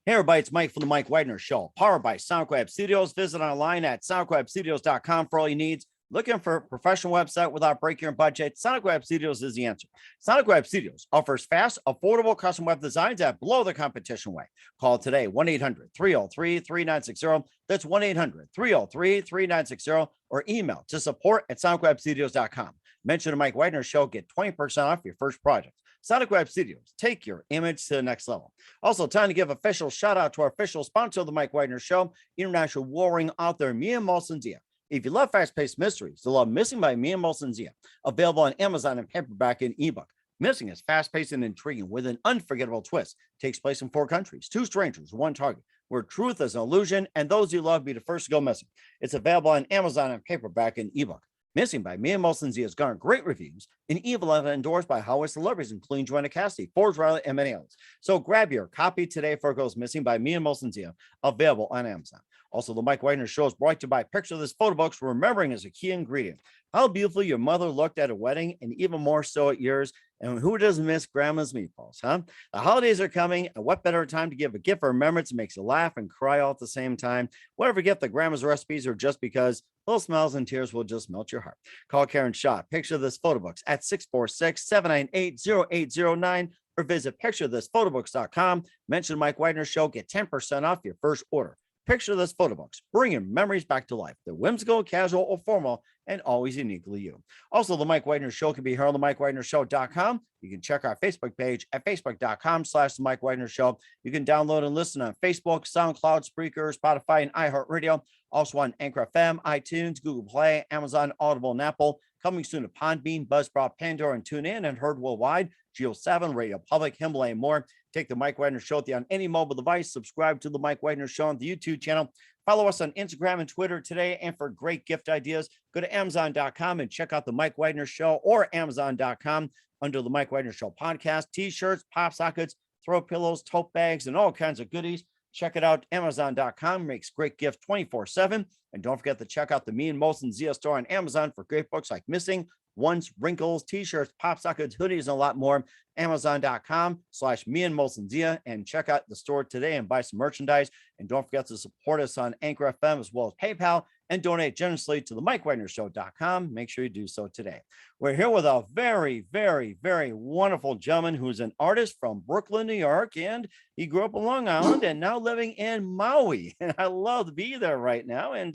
Hey everybody, it's Mike from the Mike Widener Show, powered by SoundCloud Studios. Visit online at soundcloudstudios.com for all your needs. Looking for a professional website without breaking your budget? SoundCloud Studios is the answer. SoundCloud Studios offers fast, affordable custom web designs that blow the competition away. Call today, 1-800-303-3960. That's 1-800-303-3960, or email to support@soundcloudstudios.com. Mention the Mike Widener Show, get 20% off your first project. SoundCloud Studios, take your image to the next level. Also, time to give official shout out to our official sponsor of the Mike Widener Show, international warring author Mia Molson-Zia. If you love fast-paced mysteries, you'll love Missing by Mia Molson-Zia, available on Amazon in paperback and ebook. Missing is fast-paced and intriguing with an unforgettable twist. Takes place in 4 countries, 2 strangers, 1 target, where truth is an illusion and those you love be the first to go missing. It's available on Amazon in paperback and ebook. Missing by Mia Molson-Zia has garnered great reviews and even endorsed by Hollywood celebrities, including Joanna Cassidy, Forbes Riley, and many others. So grab your copy today for it goes Missing by Mia Molson-Zia, available on Amazon. Also, the Mike Widener Show is brought to you by Picture This Photo Books. Remembering is a key ingredient. How beautiful your mother looked at a wedding, and even more so at yours. And who doesn't miss grandma's meatballs, huh? The holidays are coming, and what better time to give a gift for remembrance that makes you laugh and cry all at the same time? Whatever gift the grandma's recipes or just because, little smiles and tears will just melt your heart. Call Karen Shaw, Picture This Photo Books at 646-798-0809, or visit picturethisphotobooks.com. Mention Mike Widener Show, get 10% off your first order. Picture This Photo Books, bringing memories back to life. They're whimsical, casual, or formal, and always uniquely you. Also, the Mike Widener Show can be heard on the MikeWidenerShow.com. You can check our Facebook page at facebook.com/the Mike Widener Show. You can download and listen on Facebook, SoundCloud, Spreaker, Spotify, and iHeartRadio. Also on Anchor FM, iTunes, Google Play, Amazon, Audible, and Apple. Coming soon to Podbean, Buzzsprout, Pandora, and TuneIn, and heard worldwide. Geo 7, Radio Public, Himalaya, and more. Take the Mike Widener Show on any mobile device. Subscribe to the Mike Widener Show on the YouTube channel. Follow us on Instagram and Twitter today. And for great gift ideas, go to Amazon.com and check out the Mike Widener Show, or Amazon.com under the Mike Widener Show podcast. T-shirts, pop sockets, throw pillows, tote bags, and all kinds of goodies. Check it out. Amazon.com makes great gifts 24/7. And don't forget to check out the Me and Molson-Zia store on Amazon for great books like Missing, Once, Wrinkles, T-shirts, pop sockets, hoodies, and a lot more. Amazon.com/Me and Molson-Zia, and check out the store today and buy some merchandise. And don't forget to support us on Anchor FM as well as PayPal, and donate generously to the MikeWidenerShow.com. Make sure you do so today. We're here with a very, very, very wonderful gentleman who's an artist from Brooklyn, New York, and he grew up on Long Island and now living in Maui. And I love to be there right now. And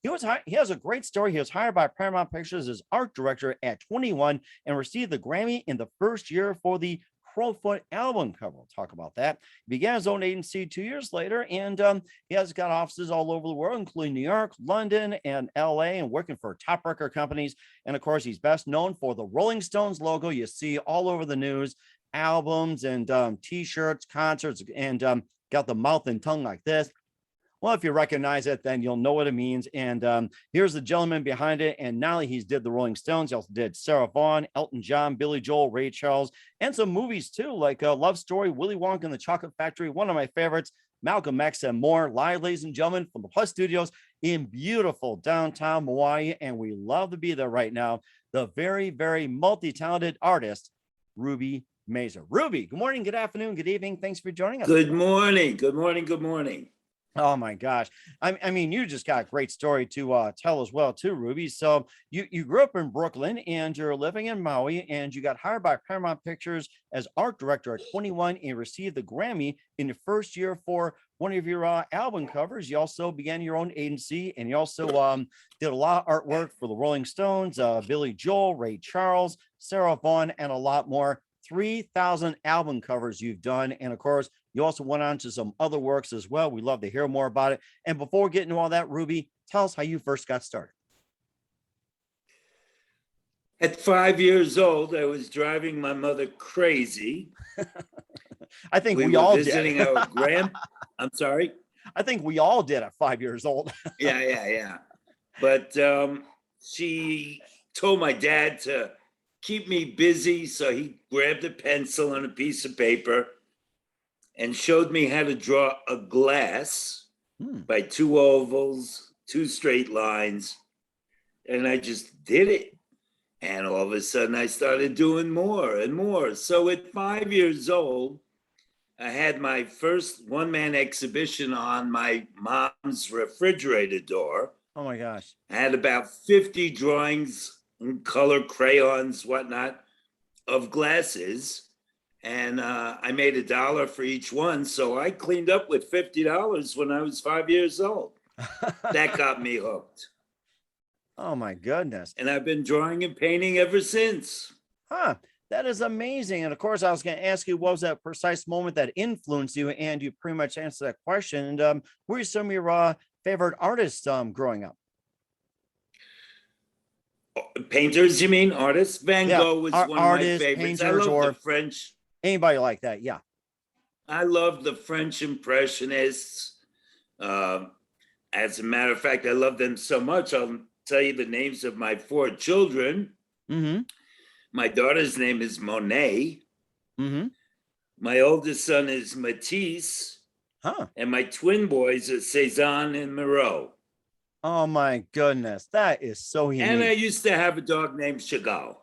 he has a great story. He was hired by Paramount Pictures as art director at 21 and received the Grammy in the first year for the Crowfoot album cover. We'll talk about that. He began his own agency 2 years later, and he has got offices all over the world, including New York, London, and LA, and working for top record companies. And of course, he's best known for the Rolling Stones logo you see all over the news, albums, and T-shirts, concerts, and got the mouth and tongue like this. Well, if you recognize it, then you'll know what it means. And here's the gentleman behind it. And not only he's did the Rolling Stones, he also did Sarah Vaughan, Elton John, Billy Joel, Ray Charles, and some movies too, like Love Story, Willy Wonka and the Chocolate Factory, one of my favorites, Malcolm X, and more. Live, ladies and gentlemen, from the Plus Studios in beautiful downtown Hawaii. And we love to be there right now. The very, very multi-talented artist, Ruby Mazur. Ruby, good morning, good afternoon, good evening. Thanks for joining us. Good morning. Good morning. Good morning. Oh my gosh. I mean, you just got a great story to tell as well too, Ruby. So you grew up in Brooklyn and you're living in Maui, and you got hired by Paramount Pictures as art director at 21 and received the Grammy in your first year for one of your album covers. You also began your own agency, and you also did a lot of artwork for the Rolling Stones, Billy Joel, Ray Charles, Sarah Vaughan, and a lot more. 3,000 album covers you've done. And of course, you also went on to some other works as well. We'd love to hear more about it. And before we get into all that, Ruby, tell us how you first got started. At 5 years old, I was driving my mother crazy. I think we were all visiting did. our I'm sorry? I think we all did at 5 years old. Yeah. But she told my dad to keep me busy, so he grabbed a pencil and a piece of paper and showed me how to draw a glass by 2 ovals, 2 straight lines, and I just did it. And all of a sudden I started doing more and more. So at 5 years old, I had my first one-man exhibition on my mom's refrigerator door. Oh my gosh. I had about 50 drawings in color crayons, whatnot, of glasses. And I made $1 for each one. So I cleaned up with $50 when I was 5 years old. That got me hooked. Oh my goodness. And I've been drawing and painting ever since. Huh. That is amazing. And of course, I was going to ask you, what was that precise moment that influenced you? And you pretty much answered that question. And who are some of your favorite artists growing up? Painters, you mean? Artists? Van Yeah, Gogh was one of my artists, favorites. I painters, love or the French. anybody like that. Yeah. I love the French Impressionists. As a matter of fact, I love them so much. I'll tell you the names of my 4 children. Mm-hmm. My daughter's name is Monet. Mm-hmm. My oldest son is Matisse. Huh. And my twin boys are Cezanne and Moreau. Oh my goodness. That is so unique. And I used to have a dog named Chagall.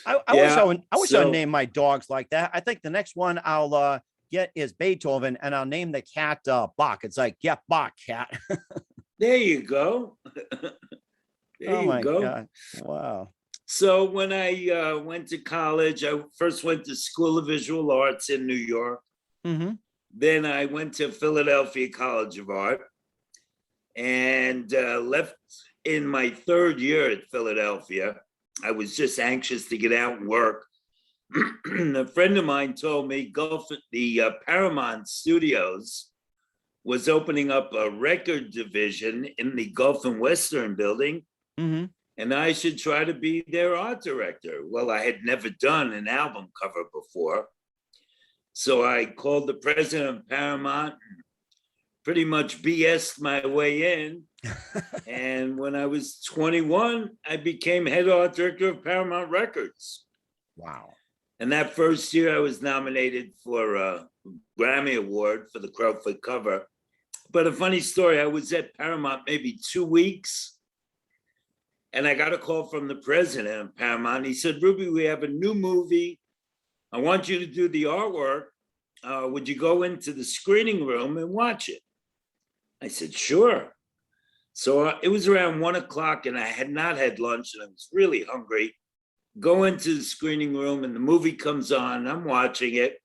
I wish I would name my dogs like that. I think the next one I'll get is Beethoven, and I'll name the cat Bach. It's like, yeah, Bach cat. There you go. Oh my God. Wow. So when I went to college, I first went to School of Visual Arts in New York. Mm-hmm. Then I went to Philadelphia College of Art and left in my 3rd year at Philadelphia. I was just anxious to get out and work. A friend of mine told me the Paramount Studios was opening up a record division in the Gulf and Western building, Mm-hmm. and I should try to be their art director. Well, I had never done an album cover before. So I called the president of Paramount and pretty much BS'd my way in. And when I was 21, I became head art director of Paramount Records. Wow. And that first year I was nominated for a Grammy Award for the Crowfoot cover. But a funny story, I was at Paramount maybe 2 weeks. And I got a call from the president of Paramount. He said, Ruby, we have a new movie. I want you to do the artwork. Would you go into the screening room and watch it? I said, sure. So it was around 1:00 and I had not had lunch and I was really hungry. Go into the screening room and the movie comes on. I'm watching it.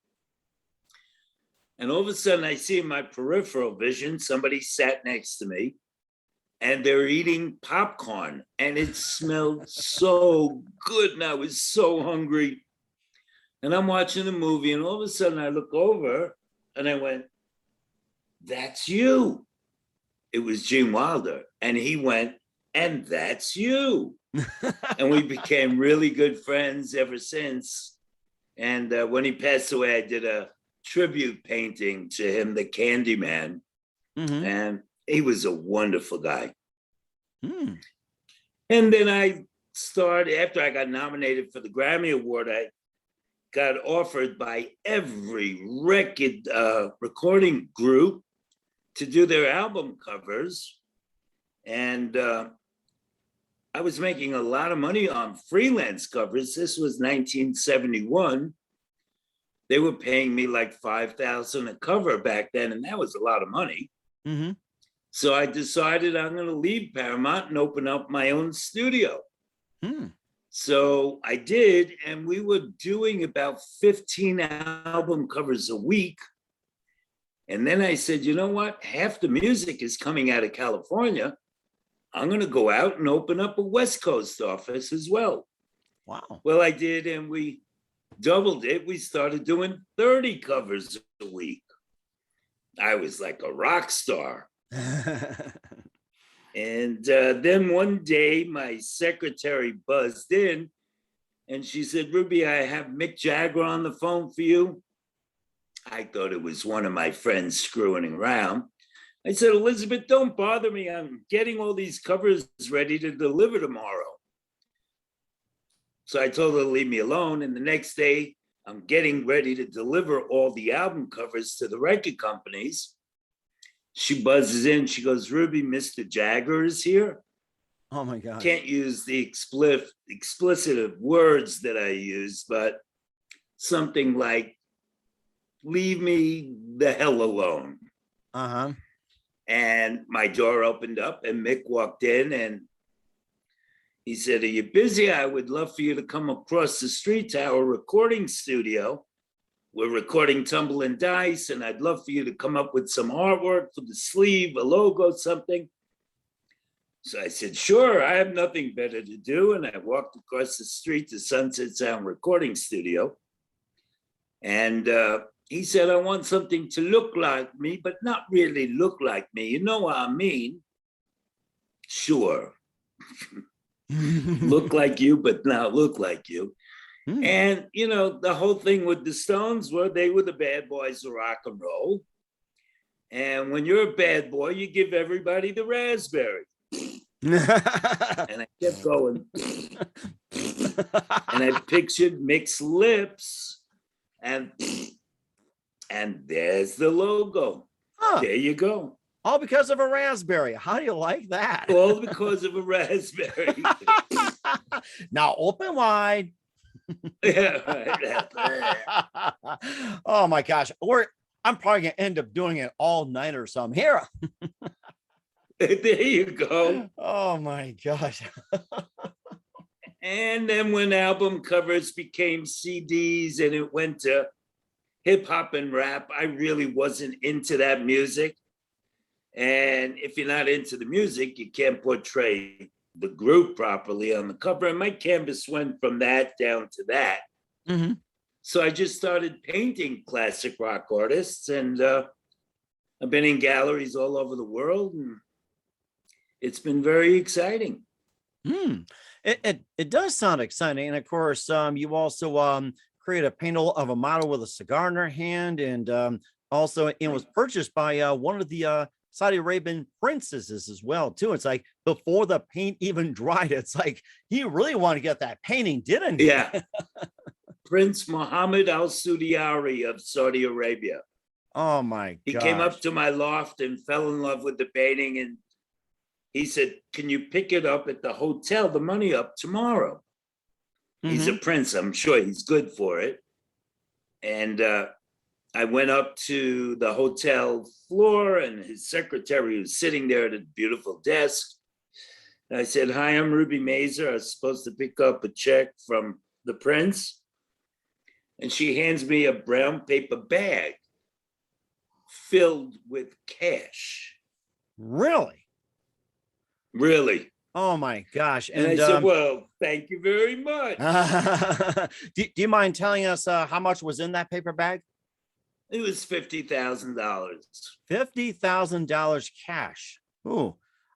And all of a sudden I see in my peripheral vision, somebody sat next to me and they're eating popcorn and it smelled so good and I was so hungry. And I'm watching the movie and all of a sudden I look over and I went, that's you. It was Gene Wilder. And he went, and that's you. And we became really good friends ever since. And when he passed away, I did a tribute painting to him, the Candyman. Mm-hmm. And he was a wonderful guy. Mm. And then after I got nominated for the Grammy Award, I got offered by every recording group to do their album covers. And I was making a lot of money on freelance covers. This was 1971. They were paying me like $5,000 a cover back then, and that was a lot of money. Mm-hmm. So I decided I'm going to leave Paramount and open up my own studio. Mm. So I did, and we were doing about 15 album covers a week. And then I said, you know what? Half the music is coming out of California. I'm going to go out and open up a West Coast office as well. Wow. Well, I did, and we doubled it. We started doing 30 covers a week. I was like a rock star. And then one day my secretary buzzed in and she said, Ruby, I have Mick Jagger on the phone for you. I thought it was one of my friends screwing around. I said, Elizabeth, don't bother me. I'm getting all these covers ready to deliver tomorrow. So I told her to leave me alone. And the next day, I'm getting ready to deliver all the album covers to the record companies. She buzzes in. She goes, Ruby, Mr. Jagger is here. Oh my gosh. Can't use the explicit words that I use, but something like, leave me the hell alone. Uh-huh. And my door opened up and Mick walked in and he said, are you busy? I would love for you to come across the street to our recording studio. We're recording Tumble and Dice, and I'd love for you to come up with some artwork for the sleeve, a logo, something. So I said, sure, I have nothing better to do. And I walked across the street to Sunset Sound Recording Studio. And he said, I want something to look like me, but not really look like me. You know what I mean? Sure. Look like you, but not look like you. And, you know, the whole thing with the Stones were they were the bad boys of rock and roll. And when you're a bad boy, you give everybody the raspberry. And I kept going. And I pictured Mick's lips. And there's the logo. Huh. There you go. All because of a raspberry. How do you like that? All because of a raspberry. Now open wide. Oh my gosh. I'm probably gonna end up doing it all night or something. Here. There you go. Oh my gosh. And then when album covers became CDs and it went to hip hop and rap, I really wasn't into that music. And if you're not into the music, you can't portray the group properly on the cover. And my canvas went from that down to that. Mm-hmm. So I just started painting classic rock artists, and I've been in galleries all over the world, and it's been very exciting. It does sound exciting. And of course, you also create a painting of a model with a cigar in her hand, and also it was purchased by one of the Saudi Arabian princesses as well too. It's like before the paint even dried, it's like he really wanted to get that painting, didn't he? Yeah. Prince Mohammed Al Sudiari of Saudi Arabia. Oh my god. He came up to my loft and fell in love with the painting, and he said, can you pick it up at the hotel, the money up tomorrow? Mm-hmm. He's a prince, I'm sure he's good for it. And I went up to the hotel floor, and his secretary was sitting there at a beautiful desk. And I said, hi, I'm Ruby Mazur. I was supposed to pick up a check from the prince. And she hands me a brown paper bag filled with cash. Really? Really. Oh my gosh. And I said, well, thank you very much. Do you mind telling us how much was in that paper bag? It was $50,000. $50,000 cash. Ooh,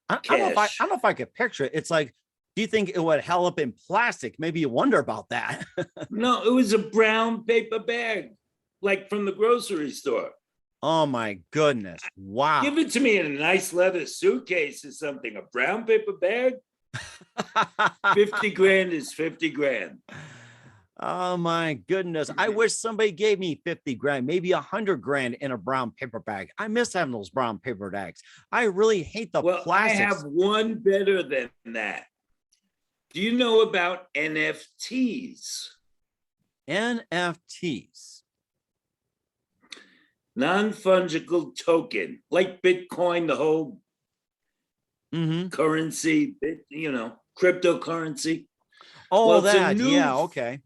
I don't know if I could picture it. It's like, do you think it would held up in plastic? Maybe you wonder about that. No, it was a brown paper bag, like from the grocery store. Oh my goodness. Wow. Give it to me in a nice leather suitcase or something. A brown paper bag? 50 grand is 50 grand. Oh my goodness. I wish somebody gave me 50 grand, maybe 100 grand in a brown paper bag. I miss having those brown paper bags. I really hate the plastics. I have one better than that. Do you know about NFTs? NFTs. Non-fungible token, like Bitcoin, the whole currency, cryptocurrency. Oh, well, that, yeah, okay.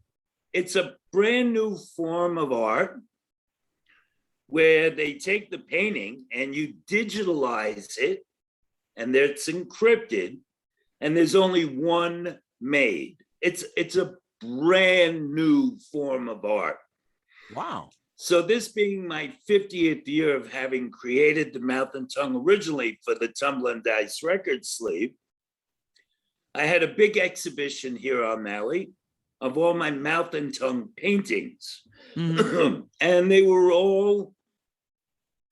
It's a brand new form of art where they take the painting and you digitalize it, and it's encrypted, and there's only one made. It's a brand new form of art. Wow. So this being my 50th year of having created the Mouth and Tongue originally for the Tumble and Dice record sleeve, I had a big exhibition here on Maui of all my Mouth and Tongue paintings. Mm-hmm. And they were all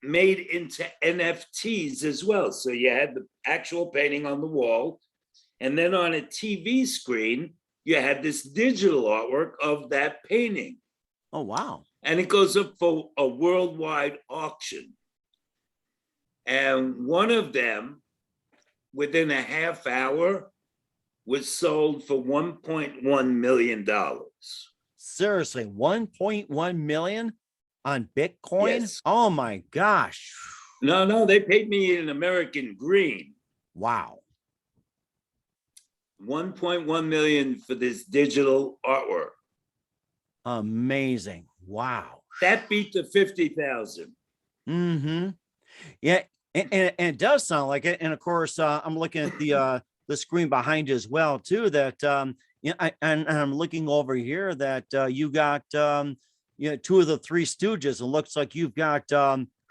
made into NFTs as well. So you had the actual painting on the wall, and then on a TV screen, you had this digital artwork of that painting. Oh, wow. And it goes up for a worldwide auction. And one of them, within a half hour, was sold for $1.1 million. Seriously, 1.1 million on Bitcoin? Yes. Oh my gosh. No, they paid me in American green. Wow. 1.1 million for this digital artwork. Amazing. Wow. That beat the 50,000. Mm-hmm. Yeah, and it does sound like it. And of course, I'm looking at the screen behind you as well, too. That and I'm looking over here that you got two of the Three Stooges. It looks like you've got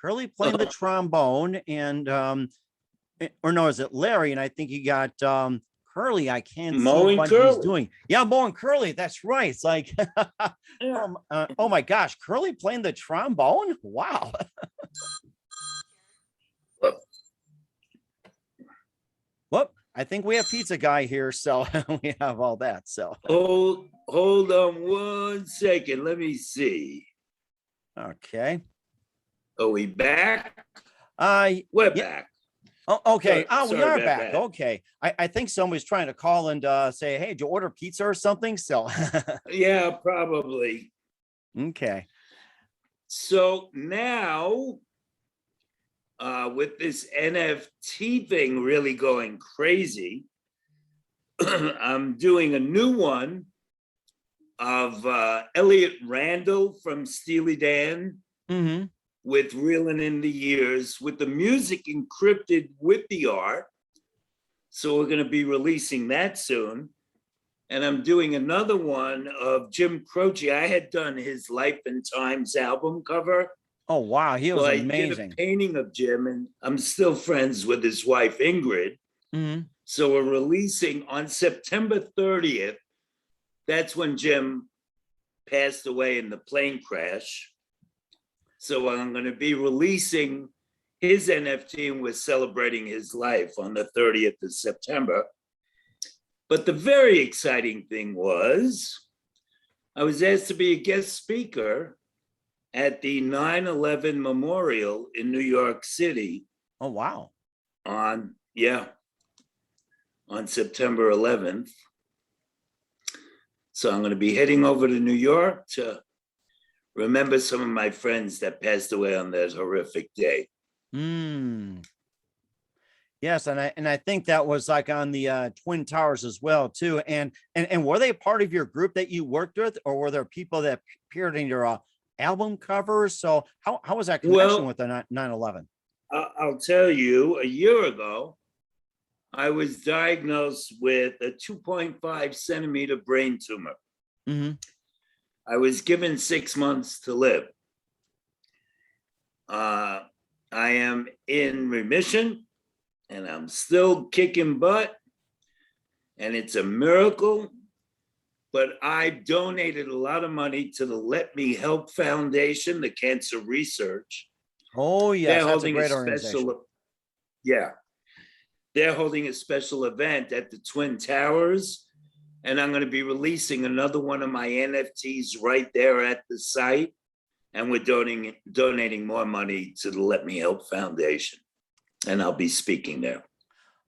Curly playing the trombone, and or no, is it Larry? And I think you got Curly. I can't Mo see and what he's Curly. doing. Yeah, Mo and Curly. That's right. It's like, Yeah. oh my gosh, Curly playing the trombone. Wow. Well, I think we have pizza guy here, so we have all that. So Hold on 1 second. Let me see. okay. Are we back? We're We're yeah. back. Oh, okay. We Sorry are about back. that. Okay. I think somebody's trying to call and say, hey, did you order pizza or something? So Yeah, probably. okay. So now, with this NFT thing really going crazy, I'm doing a new one of Elliot Randall from Steely Dan Mm-hmm. with Reelin' in the Years, with the music encrypted with the art. So we're going to be releasing that soon. And I'm doing another one of Jim Croce. I had done his Life and Times album cover. Oh wow, he was Well, I amazing. did a painting of Jim, and I'm still friends with his wife, Ingrid. Mm-hmm. So we're releasing on September 30th. That's when Jim passed away in the plane crash. So I'm going to be releasing his NFT, and we're celebrating his life on the 30th of September. But the very exciting thing was I was asked to be a guest speaker at the 9/11 Memorial in New York City. Oh wow. On September 11th. So I'm going to be heading over to New York to remember some of my friends that passed away on that horrific day. Yes, and I think that was like on the Twin Towers as well too. And were they part of your group that you worked with, or were there people that appeared in your album covers? So how was that connection with the 9/11? I'll tell you, a year ago, I was diagnosed with a 2.5 centimeter brain tumor. Mm-hmm. I was given 6 months to live. I am in remission, and I'm still kicking butt, and it's a miracle. But I donated a lot of money to the Let Me Help Foundation, the cancer research. Oh yes, that's a great organization. They're holding a special event at the Twin Towers, and I'm going to be releasing another one of my NFTs right there at the site, and we're donating more money to the Let Me Help Foundation, and I'll be speaking there.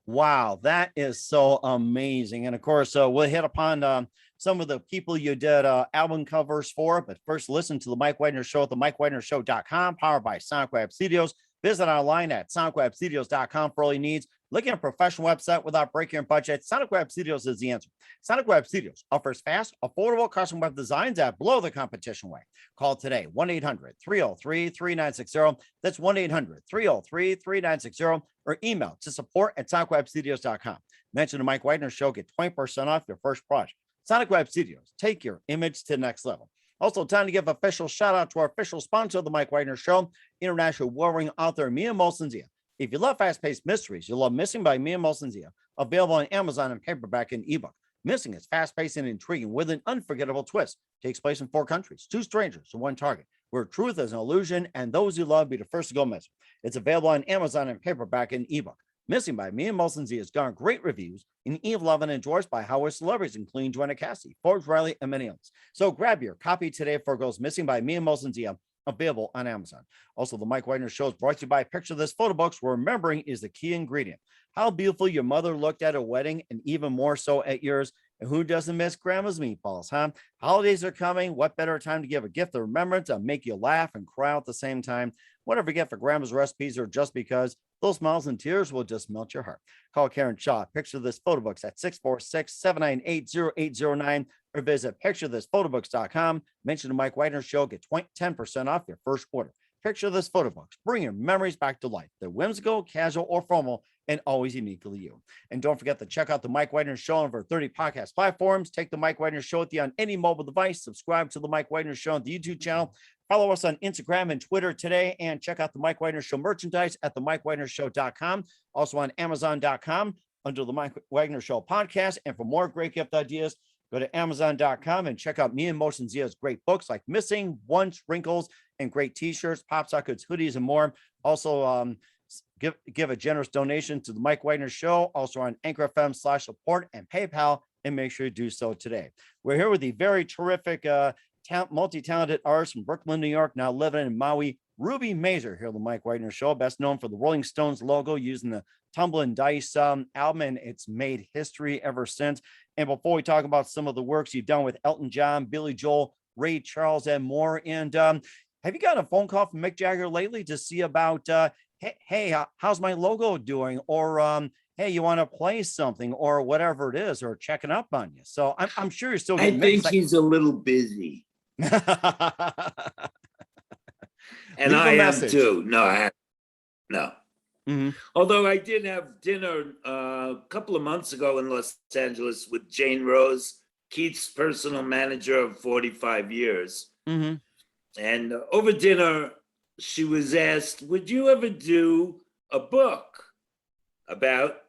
Wow, that is so amazing. And of course, we'll hit upon some of the people you did album covers for. But first, listen to the Mike Wagner Show at the MikeWagnerShow.com, powered by Sonic Web Studios. Visit online at SonicWebStudios.com for all your needs. Looking at a professional website without breaking your budget? Sonic Web Studios is the answer. Sonic Web Studios offers fast, affordable custom web designs that blow the competition away. Call today, 1-800-303-3960. That's 1-800-303-3960, or email to support@SonicWebStudios.com. Mention the Mike Wagner Show, get 20% off your first project. Sonic Web Studios, take your image to the next level. Also, time to give official shout out to our official sponsor of the Mike Wagner Show, international warring author Mia Molson-Zia. If you love fast-paced mysteries, you'll love Missing by Mia Molson-Zia, available on Amazon in paperback and ebook. Missing is fast-paced and intriguing with an unforgettable twist. Takes place in 4 countries, 2 strangers, and 1 target, where truth is an illusion and those you love be the first to go missing. It's available on Amazon in paperback and ebook. Missing by Mia Molson-Zia has garnered great reviews and even loved and endorsed by Hollywood celebrities, including Joanna Cassidy, Forbes Riley, and many others. So grab your copy today before it goes missing by Mia Molson-Zia, available on Amazon. Also, the Mike Wagner Show is brought to you by Picture This Photo Books, where remembering is the key ingredient. How beautiful your mother looked at a wedding, and even more so at yours. And who doesn't miss grandma's meatballs, huh? Holidays are coming. What better time to give a gift of remembrance and make you laugh and cry at the same time? Whatever you get for grandma's recipes or just because, those smiles and tears will just melt your heart. Call Karen Shaw, Picture This Photo Books at 646-798-0809 or visit picturethisphotobooks.com. Mention the Mike Wagner Show, get 10% off your first order. Picture This Photo Books. Bring your memories back to life. They're whimsical, casual, or formal, and always uniquely you. And don't forget to check out the Mike Wagner Show on over 30 podcast platforms. Take the Mike Wagner Show with you on any mobile device. Subscribe to the Mike Wagner Show on the YouTube channel. Follow us on Instagram and Twitter today, and check out the Mike Wagner Show merchandise at themikewagnershow.com. Also on Amazon.com under the Mike Wagner Show podcast. And for more great gift ideas, go to Amazon.com and check out me and Motion Zia's great books like Missing, Once, Wrinkles, and great t-shirts, pop sockets, hoodies, and more. Also, give a generous donation to the Mike Wagner Show, also on Anchor FM/support and PayPal, and make sure you do so today. We're here with the very terrific, multi-talented artist from Brooklyn, New York, now living in Maui, Ruby Mazur, here on the Mike Wagner Show, best known for the Rolling Stones logo using the Tumblin' Dice album, and it's made history ever since. And before we talk about some of the works you've done with Elton John, Billy Joel, Ray Charles, and more, and have you gotten a phone call from Mick Jagger lately to see about, hey, how's my logo doing? Or, hey, you want to play something or whatever it is, or checking up on you? So I'm sure you're still I getting think he's a little busy. And Leave I a am message. too. No. Mhm. Although I did have dinner a couple of months ago in Los Angeles with Jane Rose, Keith's personal manager of 45 years. Mhm. And over dinner, she was asked, would you ever do a book about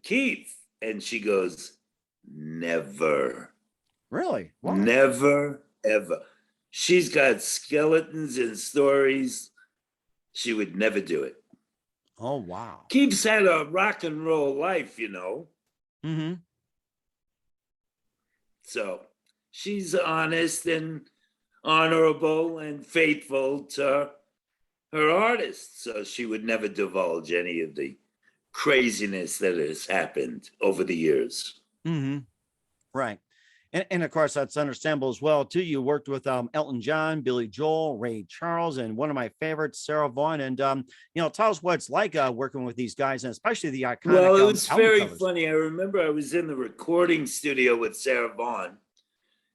Keith? And she goes, never. Really? Wow. Never, ever. She's got skeletons and stories. She would never do it. Oh, wow. Keith's had a rock and roll life, you know. Mm-hmm. So she's honest and honorable and faithful to her artists. So she would never divulge any of the craziness that has happened over the years. Mm-hmm. Right. And of course, that's understandable as well, too. You worked with Elton John, Billy Joel, Ray Charles, and one of my favorites, Sarah Vaughan. And, tell us what it's like working with these guys, and especially the iconic Well, it was album very covers. funny. I remember I was in the recording studio with Sarah Vaughan,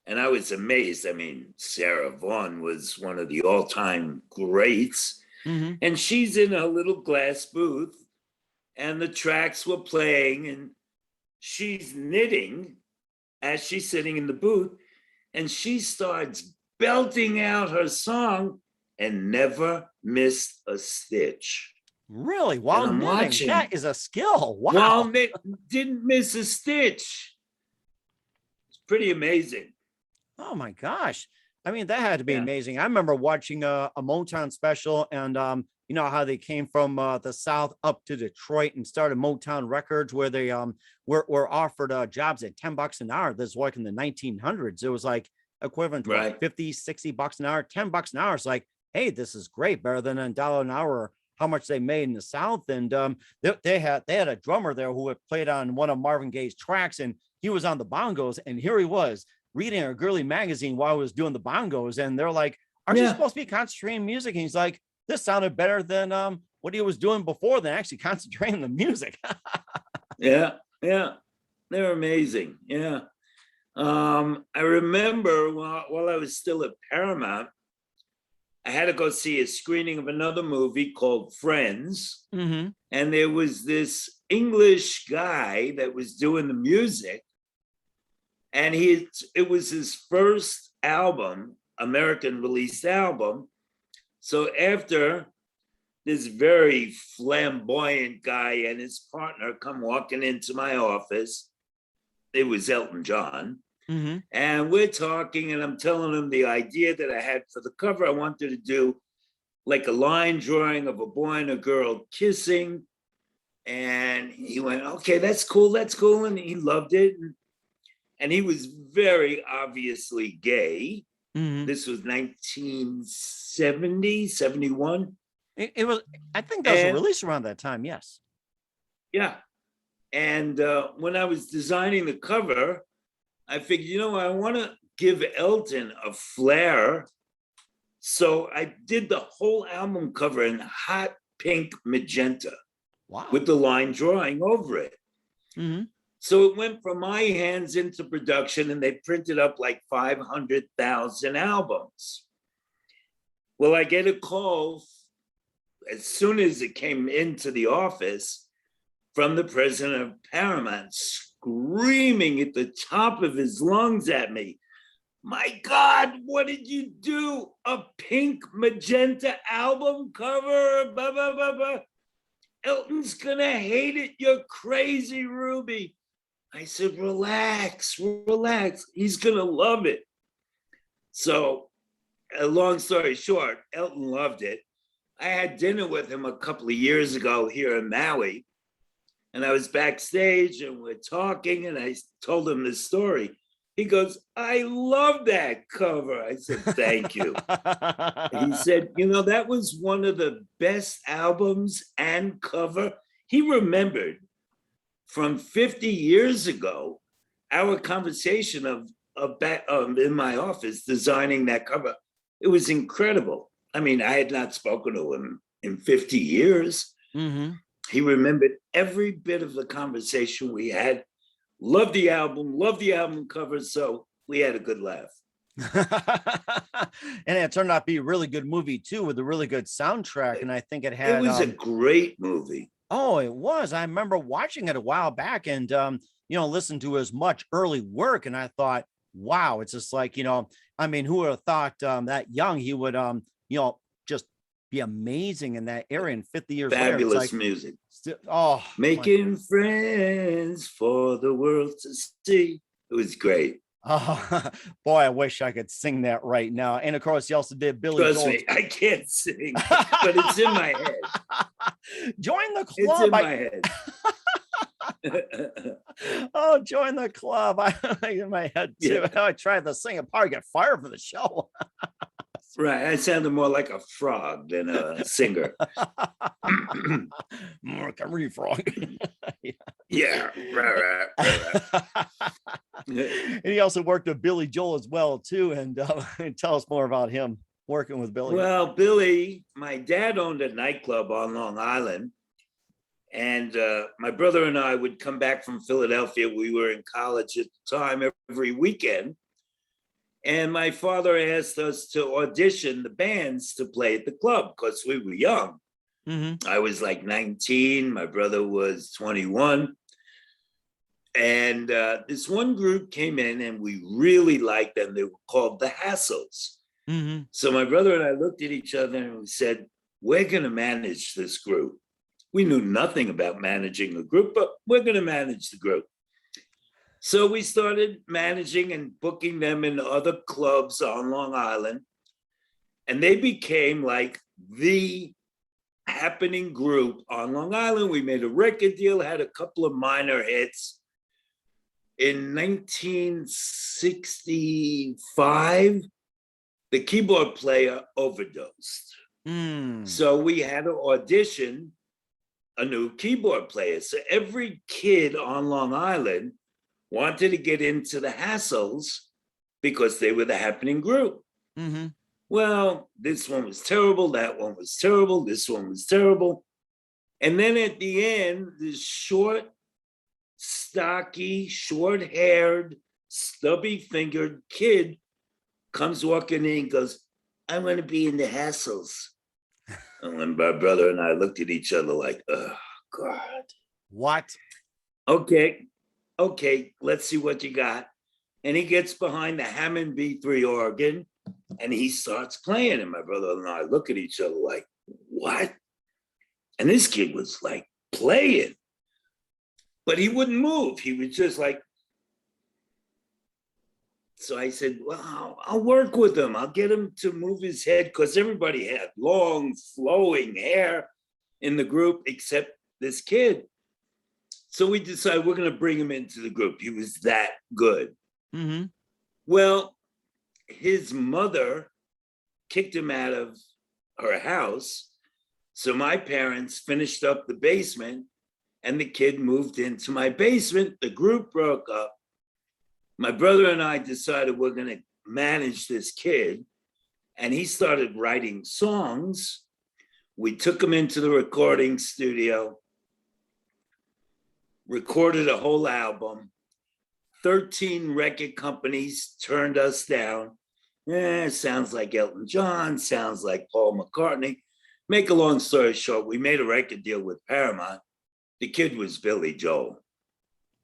and I was amazed. I mean, Sarah Vaughan was one of the all-time greats. Mm-hmm. And she's in a little glass booth, and the tracks were playing, and she's knitting as she's sitting in the booth, and she starts belting out her song and never missed a stitch. Really? While I'm knitting, watching. that is a skill. Wow. While didn't miss a stitch. It's pretty amazing. Oh my gosh. I mean, that had to be Yeah. amazing. I remember watching a Motown special, and you know how they came from the South up to Detroit and started Motown Records, where they were offered jobs at $10 an hour. This was like in the 1900s. It was like equivalent to Right. like 50, $60 an hour, $10 an hour. It's like, hey, this is great, better than $1 an hour. How much they made in the South. And they had a drummer there who had played on one of Marvin Gaye's tracks, and he was on the bongos, and here he was reading a girly magazine while he was doing the bongos, and they're like, aren't you supposed to be concentrating on music? And he's like, this sounded better than what he was doing before than actually concentrating on the music. Yeah, they're amazing. Yeah. I remember while I was still at Paramount, I had to go see a screening of another movie called Friends. Mm-hmm. And there was this English guy that was doing the music. And it was his first album, American released album. So after this very flamboyant guy and his partner come walking into my office, it was Elton John. Mm-hmm. And we're talking, and I'm telling him the idea that I had for the cover. I wanted to do like a line drawing of a boy and a girl kissing. And he went, okay, that's cool. And he loved it. And he was very obviously gay. Mhm. This was 1970, 71. It was, I think that was And released around that time. Yes. yeah. And when I was designing the cover, I figured, I want to give Elton a flair. So I did the whole album cover in hot pink magenta Wow. with the line drawing over it. Mm-hmm. So it went from my hands into production, and they printed up like 500,000 albums. Well, I get a call as soon as it came into the office from the president of Paramount, screaming at the top of his lungs at me, "My God, what did you do? A pink magenta album cover? Blah, blah, blah, blah. Elton's gonna hate it. You're crazy, Ruby." I said, relax. He's gonna love it. So, a long story short, Elton loved it. I had dinner with him a couple of years ago here in Maui, and I was backstage and we're talking, and I told him this story. He goes, "I love that cover." I said, "Thank you." He said, that was one of the best albums and cover. He remembered from 50 years ago our conversation of back in my office designing that cover. It was incredible. I mean, I had not spoken to him in 50 years. Mm-hmm. He remembered every bit of the conversation we had. Loved the album cover. So we had a good laugh. And it turned out to be a really good movie too, with a really good soundtrack. And I think it It had was a great movie. oh, it was. I remember watching it a while back and listened to his much early work. And I thought, wow, it's just like, I mean, who would have thought that young he would just be amazing in that area, and 50 years later. Fabulous It's like, music. oh, Making friends for the world to see. It was great. oh, boy, I wish I could sing that right now. And of course, he also did Billy Trust Joel's. me, I can't sing, but it's in my head. Join the club. It's in my head. Oh, join the club. I in my head too. Yeah. I tried to sing, I probably get fired for the show. Right. I sounded more like a frog than a singer. More like a frog. Yeah. Right. And he also worked with Billy Joel as well too. And tell us more about him working with Billy. Well, Billy, my dad owned a nightclub on Long Island. And my brother and I would come back from Philadelphia. We were in college at the time every weekend. And my father asked us to audition the bands to play at the club because we were young. Mm-hmm. I was like 19. My brother was 21. And this one group came in and we really liked them. They were called the Hassles. Mm-hmm. So my brother and I looked at each other and we said, we're going to manage this group. We knew nothing about managing a group, but we're going to manage the group. So we started managing and booking them in other clubs on Long Island. And they became like the happening group on Long Island. We made a record deal, had a couple of minor hits. In 1965, the keyboard player overdosed. So we had to audition a new keyboard player. So every kid on Long Island wanted to get into the Hassles because they were the happening group. Mm-hmm. Well, this one was terrible, that one was terrible, this one was terrible. And then at the end, this short, stocky, short-haired, stubby-fingered kid comes walking in and goes, "I want to be in the Hassles." And when my brother and I looked at each other like, oh, God. What? Okay, let's see what you got. And he gets behind the Hammond B3 organ and he starts playing. And my brother and I look at each other like, what? And this kid was like playing, but he wouldn't move. He was just like, so I said, well, I'll work with him. I'll get him to move his head because everybody had long, flowing hair in the group except this kid. So we decided we're going to bring him into the group. He was that good. Mm-hmm. Well, his mother kicked him out of her house. So my parents finished up the basement and the kid moved into my basement. The group broke up. My brother and I decided we're going to manage this kid. And he started writing songs. We took him into the recording studio, recorded a whole album. 13 record companies turned us down. Sounds like Elton John, sounds like Paul McCartney. Make a long story short, we made a record deal with Paramount. The kid was Billy Joel.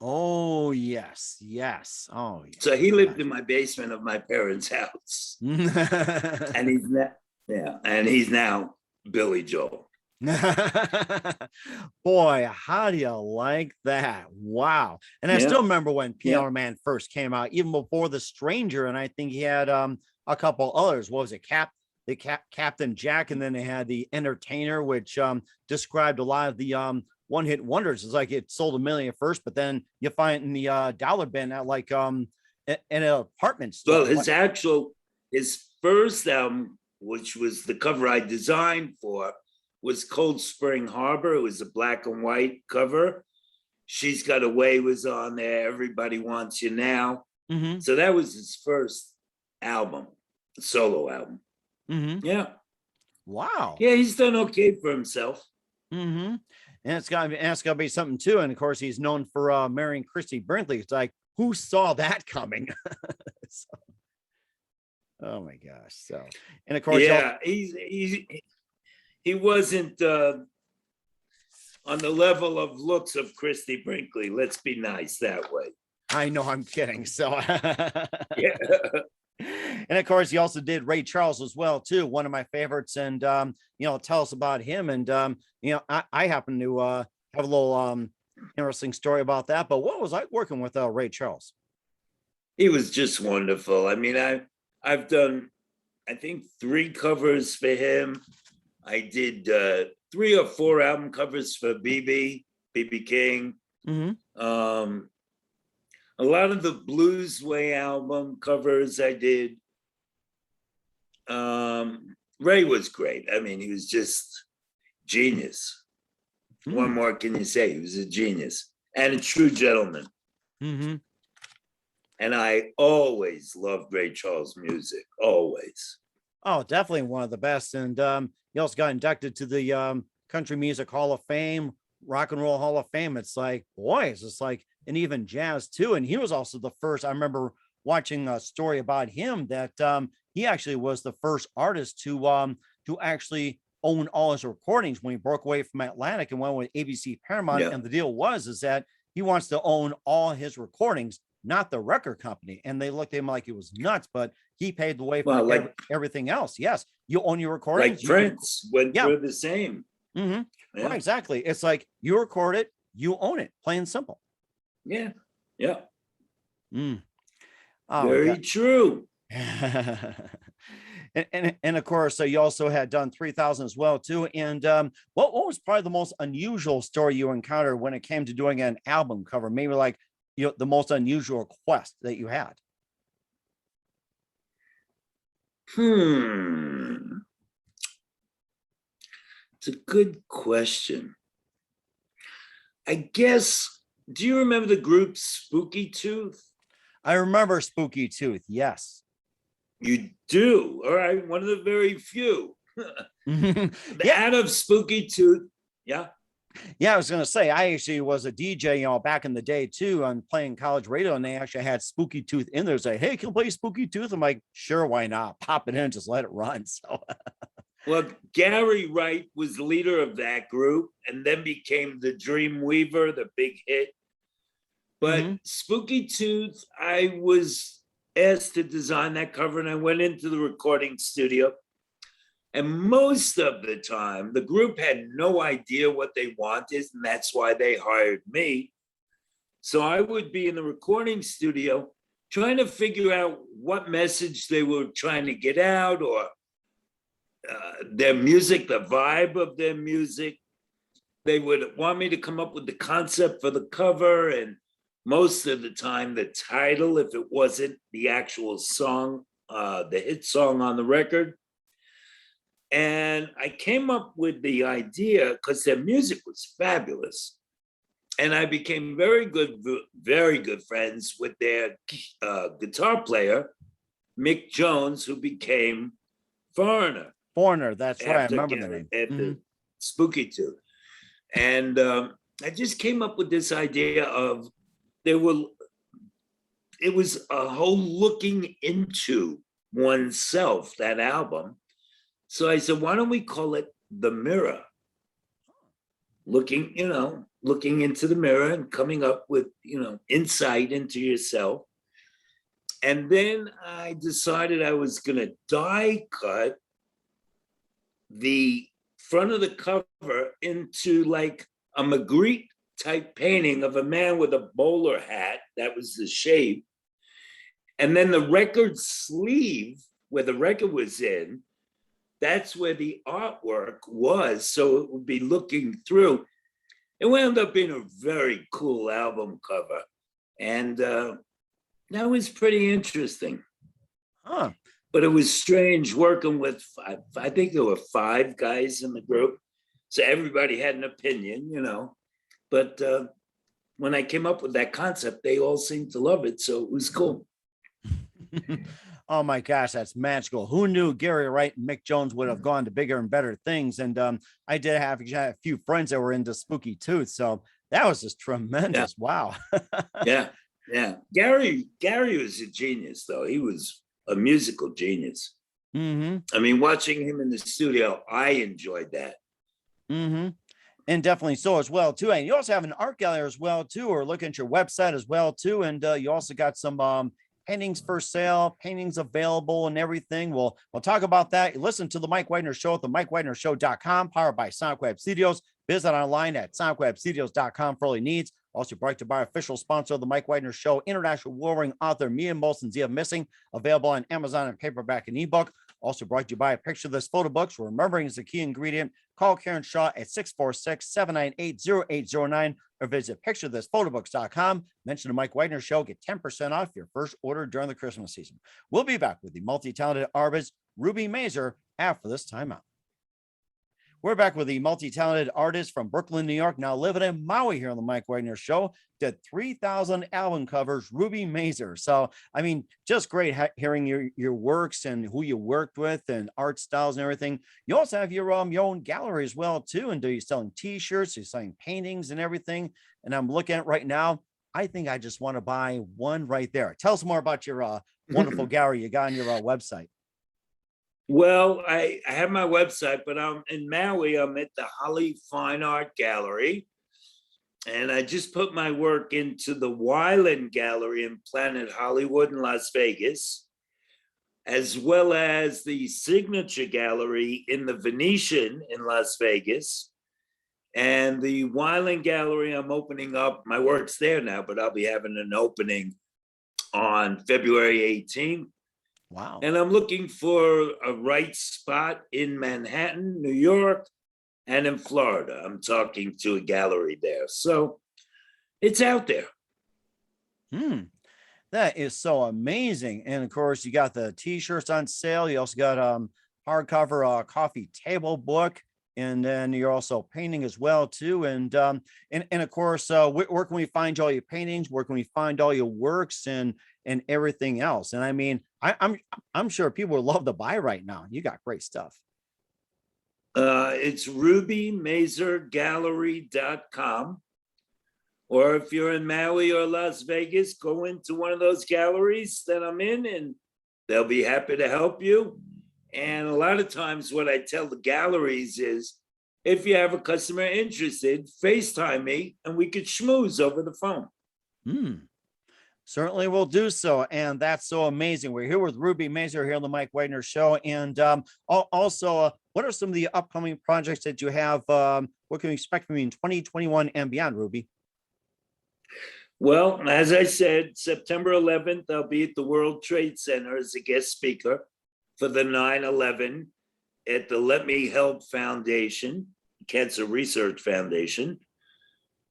Oh, yes. Yes. Oh, yes. So he lived in my basement of my parents' house. And he's now Billy Joel. Boy, how do you like that? Wow. And I still remember when Piano Man first came out, even before The Stranger, and I think he had a couple others. What was it? Captain Jack, and then they had The Entertainer, which described a lot of the one-hit wonders. It's like it sold 1 million at first, but then you find it in the dollar bin at like in an apartment store. Well, his first album, which was the cover I designed for, was Cold Spring Harbor. It was a black and white cover. She's Got Away was on there. Everybody Wants You Now. Mm-hmm. So that was his first album, solo album. Mm-hmm. Yeah. Wow. Yeah, he's done okay for himself. Mm-hmm. And it's gotta be something too. And of course, he's known for marrying Christy Brinkley. It's like, who saw that coming? So, oh my gosh. So, and of course, he wasn't on the level of looks of Christy Brinkley. Let's be nice that way. I know, I'm kidding. So, yeah. And of course, he also did Ray Charles as well, too. One of my favorites. And, tell us about him. And, I happen to have a little interesting story about that. But what was like working with Ray Charles? He was just wonderful. I mean, I've done, I think, 3 covers for him. I did 3 or 4 album covers for BB King. Mm-hmm. A lot of the Blues Way album covers I did. Ray was great. I mean, he was just genius. Mm-hmm. What more can you say? He was a genius and a true gentleman. Mm-hmm. And I always loved Ray Charles' music, always. Oh, definitely one of the best. And he also got inducted to the Country Music Hall of Fame, Rock and Roll Hall of Fame. It's like, boys, it's like, and even jazz too. And he was also the first. I remember watching a story about him that he actually was the first artist to actually own all his recordings when he broke away from Atlantic and went with ABC Paramount. Yeah. And the deal was that he wants to own all his recordings, not the record company. And they looked at him like he was nuts, but he paved the way for everything else. Yes, you own your recordings. Like Prince went through the same. Mm-hmm. Yeah. Right, exactly. It's like you record it, you own it, plain and simple. Yeah. Yeah. Mm. Oh, very true. and of course, so you also had done 3000 as well too. And what was probably the most unusual story you encountered when it came to doing an album cover? Maybe like the most unusual request that you had. It's a good question. I guess, do you remember the group Spooky Tooth? I remember Spooky Tooth, yes. You do? All right, one of the very few. Out of Spooky Tooth, yeah? Yeah, I was going to say, I actually was a DJ, back in the day too, on playing college radio, and they actually had Spooky Tooth in there. Say, hey, can you play Spooky Tooth? I'm like, sure, why not? Pop it in and just let it run. So, well, Gary Wright was the leader of that group and then became the Dream Weaver, the big hit. But Spooky Tooth, I was asked to design that cover, and I went into the recording studio. And most of the time, the group had no idea what they wanted, and that's why they hired me. So I would be in the recording studio trying to figure out what message they were trying to get out, or their music, the vibe of their music. They would want me to come up with the concept for the cover, and most of the time the title, if it wasn't the actual song the hit song on the record. And I came up with the idea because their music was fabulous. And I became very good friends with their guitar player, Mick Jones, who became Foreigner. Foreigner, that's right. I After, remember the name. after Spooky Tooth. And I just came up with this idea of it was a whole looking into oneself, that album. So I said, why don't we call it The Mirror? Looking into the mirror and coming up with, insight into yourself. And then I decided I was going to die cut the front of the cover into like a Magritte type painting of a man with a bowler hat. That was the shape. And then the record sleeve where the record was in, that's where the artwork was. So it would be looking through. It wound up being a very cool album cover. And that was pretty interesting. Huh. But it was strange working with, I think there were 5 guys in the group. So everybody had an opinion, But when I came up with that concept, they all seemed to love it. So it was cool. Oh my gosh, that's magical. Who knew Gary Wright and Mick Jones would have gone to bigger and better things? And I did have a few friends that were into Spooky Tooth. So that was just tremendous. Yeah. Wow. Yeah. Gary was a genius, though. He was a musical genius. Mm-hmm. I mean, watching him in the studio, I enjoyed that. Mm-hmm. And definitely so as well, too. And you also have an art gallery as well, too, or look at your website as well, too. And you also got some paintings for sale, paintings available and everything. We'll talk about that. Listen to the Mike Widener Show at the MikeWidenerShow.com, powered by Sonic Web Studios. Visit online at sonicwebstudios.com for all your needs. Also brought to you by official sponsor of the Mike Widener Show, international warring author Mia Molson Zia Missing, available on Amazon and paperback and ebook. Also brought to you by a picture of this photo books. Remembering is the key ingredient. Call Karen Shaw at 646-798-0809 or visit picturethisphotoBooks.com. Mention the Mike Widener Show. Get 10% off your first order during the Christmas season. We'll be back with the multi-talented artist Ruby Mazur after this timeout. We're back with the multi-talented artist from Brooklyn, New York, now living in Maui here on the Mike Widener Show. Did 3,000 album covers, Ruby Mazur. So, I mean, just great hearing your works and who you worked with and art styles and everything. You also have your own gallery as well, too. And do you selling T-shirts, you're selling paintings and everything? And I'm looking at it right now. I think I just want to buy one right there. Tell us more about your wonderful gallery you got on your website. Well, I have my website, but I'm in Maui. I'm at the Holly Fine Art Gallery. And I just put my work into the Wyland Gallery in Planet Hollywood in Las Vegas, as well as the Signature Gallery in the Venetian in Las Vegas. And the Wyland Gallery, I'm opening up. My work's there now, but I'll be having an opening on February 18th. Wow. And I'm looking for a right spot in Manhattan, New York, and in Florida. I'm talking to a gallery there. So it's out there. That is so amazing. And of course, you got the T-shirts on sale. You also got hardcover coffee table book. And then you're also painting as well, too. And of course, where can we find all your paintings? Where can we find all your works and everything else? And I mean, I'm sure people would love to buy right now. You got great stuff. It's rubymazurgallery.com. Or if you're in Maui or Las Vegas, go into one of those galleries that I'm in and they'll be happy to help you. And a lot of times what I tell the galleries is, if you have a customer interested, FaceTime me and we could schmooze over the phone. Certainly will do so. And that's so amazing. We're here with Ruby Mazur here on the Mike Widener Show. And also, what are some of the upcoming projects that you have? What can we expect from you in 2021 and beyond, Ruby? Well, as I said, September 11th, I'll be at the World Trade Center as a guest speaker for the 9/11 at the Let Me Help Foundation, Cancer Research Foundation,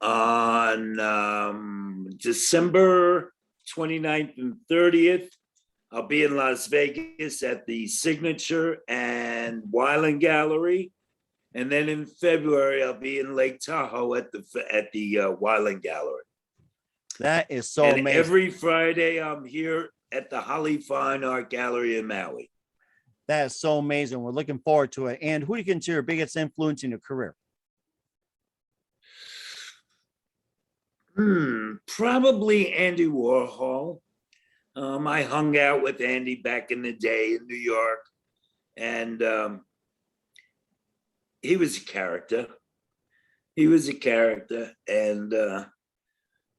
on December 29th and 30th. I'll be in Las Vegas at the Signature and Wyland Gallery. And then in February, I'll be in Lake Tahoe at the Wyland Gallery. That is so And amazing. every Friday, I'm here at the Holly Fine Art Gallery in Maui. That is so amazing. We're looking forward to it. And who do you consider your biggest influence in your career? Probably Andy Warhol. I hung out with Andy back in the day in New York, and he was a character. He was a character, and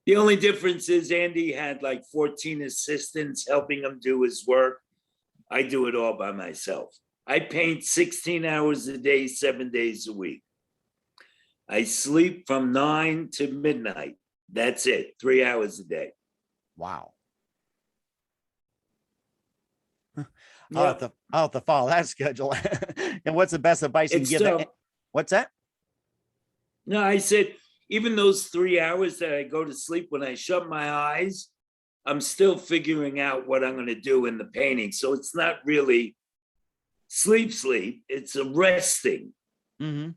the only difference is Andy had like 14 assistants helping him do his work. I do it all by myself. I paint 16 hours a day, 7 days a week. I sleep from 9 to midnight. That's it, 3 hours a day. Wow. Yeah. I'll have to follow that schedule. And what's the best advice you can give? What's that? No, I said, even those 3 hours that I go to sleep, when I shut my eyes, I'm still figuring out what I'm going to do in the painting. So it's not really sleep, it's a resting. Mm-hmm.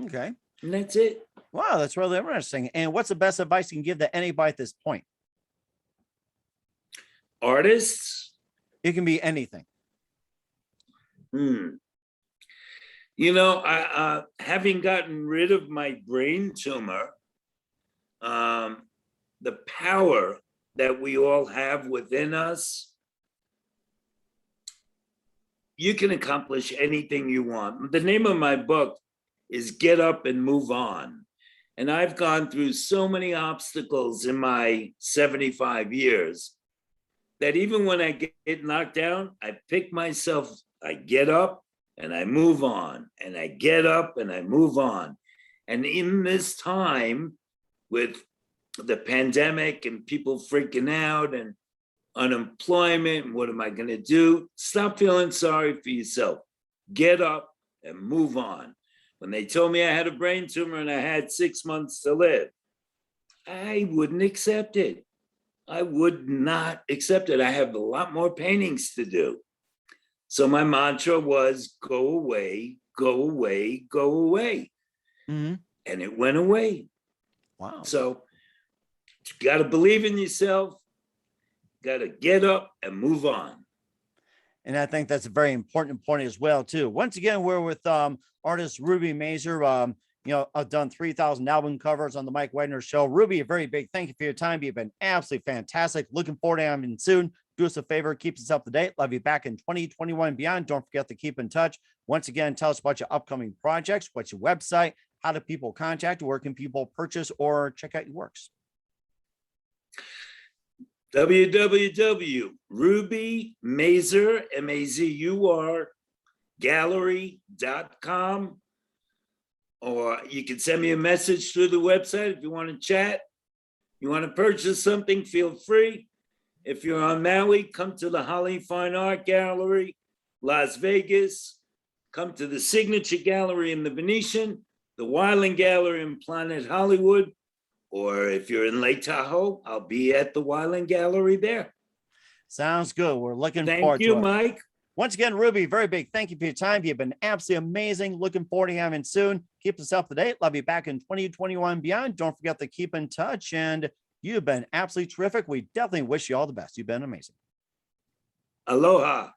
Okay. And that's it. Wow, that's really interesting. And what's the best advice you can give to anybody at this point? Artists? It can be anything. You know, having gotten rid of my brain tumor, the power that we all have within us, you can accomplish anything you want. The name of my book is Get Up and Move On. And I've gone through so many obstacles in my 75 years that even when I get knocked down, I pick myself, I get up and I move on, and I get up and I move on. And in this time with the pandemic and people freaking out and unemployment, what am I going to do? Stop feeling sorry for yourself. Get up and move on. When they told me I had a brain tumor and I had 6 months to live, I wouldn't accept it. I would not accept it. I have a lot more paintings to do. So my mantra was go away, go away, go away. Mm-hmm. And it went away. Wow. So you got to believe in yourself, got to get up and move on. And I think that's a very important point as well, too. Once again, we're with artist Ruby Mazur. I've done 3,000 album covers on the Mike Wagner Show. Ruby, a very big thank you for your time. You've been absolutely fantastic. Looking forward to having you soon. Do us a favor, keep us up to date. Love you back in 2021 and beyond. Don't forget to keep in touch. Once again, tell us about your upcoming projects. What's your website? How do people contact you? Where can people purchase or check out your works? www.Ruby Mazur, Mazur, gallery.com. Or you can send me a message through the website if you want to chat. You want to purchase something, feel free. If you're on Maui, come to the Holly Fine Art Gallery, Las Vegas. Come to the Signature Gallery in the Venetian, the Wyland Gallery in Planet Hollywood. Or if you're in Lake Tahoe, I'll be at the Wyland Gallery there. Sounds good. We're looking forward Thank you, to it. Mike. Once again, Ruby, very big thank you for your time. You've been absolutely amazing. Looking forward to having you soon. Keep us up to date. Love you back in 2021 and beyond. Don't forget to keep in touch. And you've been absolutely terrific. We definitely wish you all the best. You've been amazing. Aloha.